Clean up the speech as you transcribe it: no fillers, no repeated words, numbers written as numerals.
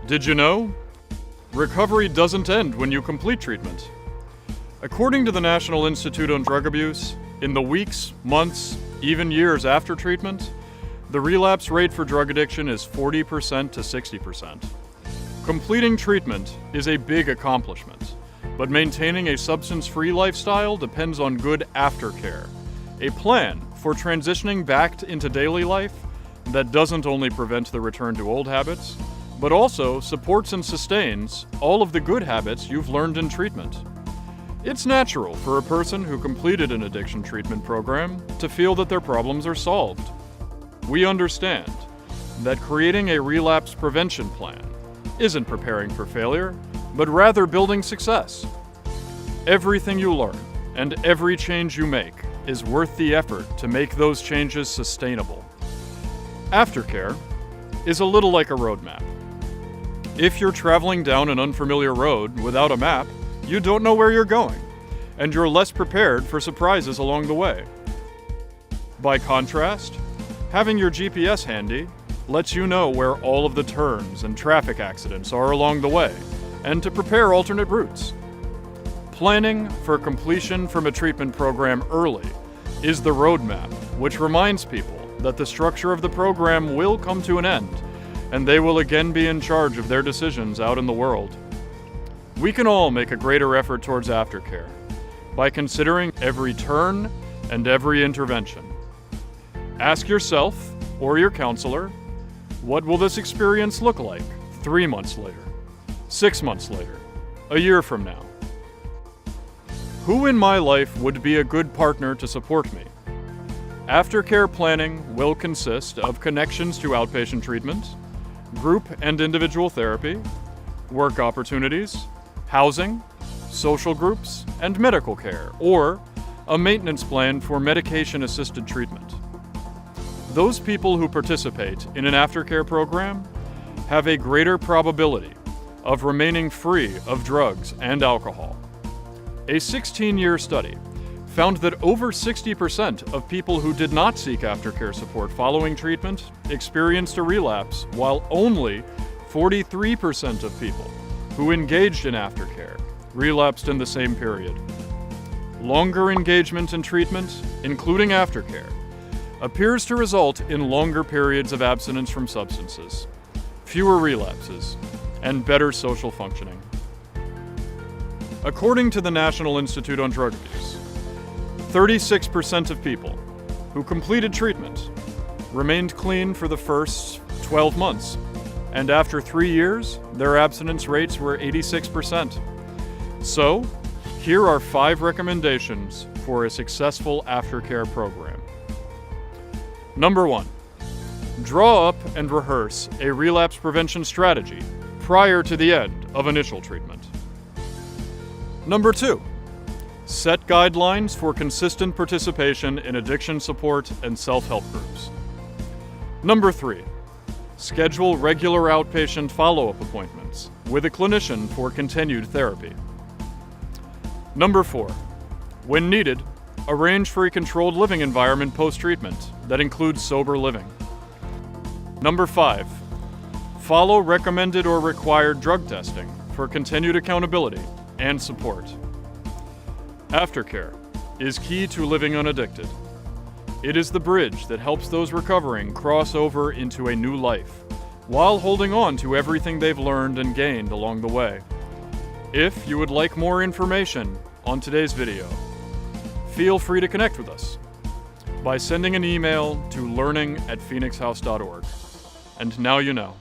Did you know? Recovery doesn't end when you complete treatment. According to the National Institute on Drug Abuse, in the weeks, months, even years after treatment, the relapse rate for drug addiction is 40% to 60%. Completing treatment is a big accomplishment, but maintaining a substance-free lifestyle depends on good aftercare, a plan for transitioning back into daily life that doesn't only prevent the return to old habits, but also supports and sustains all of the good habits you've learned in treatment. It's natural for a person who completed an addiction treatment program to feel that their problems are solved. We understand that creating a relapse prevention plan isn't preparing for failure, but rather building success. Everything you learn and every change you make is worth the effort to make those changes sustainable. Aftercare is a little like a roadmap. If you're traveling down an unfamiliar road without a map, you don't know where you're going, and you're less prepared for surprises along the way. By contrast, having your GPS handy lets you know where all of the turns and traffic accidents are along the way, and to prepare alternate routes. Planning for completion from a treatment program early is the roadmap, which reminds people that the structure of the program will come to an end, and they will again be in charge of their decisions out in the world. We can all make a greater effort towards aftercare by considering every turn and every intervention. Ask yourself or your counselor, what will this experience look like 3 months later, 6 months later, a year from now? Who in my life would be a good partner to support me? Aftercare planning will consist of connections to outpatient treatment, group and individual therapy, work opportunities, housing, social groups, and medical care, or a maintenance plan for medication-assisted treatment. Those people who participate in an aftercare program have a greater probability of remaining free of drugs and alcohol. A 16-year study found that over 60% of people who did not seek aftercare support following treatment experienced a relapse, while only 43% of people who engaged in aftercare relapsed in the same period. Longer engagement in treatment, including aftercare, appears to result in longer periods of abstinence from substances, fewer relapses, and better social functioning. According to the National Institute on Drug Abuse, 36% of people who completed treatment remained clean for the first 12 months, and after 3 years, their abstinence rates were 86%. So, here are 5 recommendations for a successful aftercare program. Number 1, draw up and rehearse a relapse prevention strategy prior to the end of initial treatment. Number 2, set guidelines for consistent participation in addiction support and self-help groups. Number 3, schedule regular outpatient follow-up appointments with a clinician for continued therapy. Number 4, when needed, arrange for a controlled living environment post-treatment that includes sober living. Number 5, follow recommended or required drug testing for continued accountability and support. Aftercare is key to living unaddicted. It is the bridge that helps those recovering cross over into a new life, while holding on to everything they've learned and gained along the way. If you would like more information on today's video, feel free to connect with us by sending an email to learning@phoenixhouse.org. And now you know.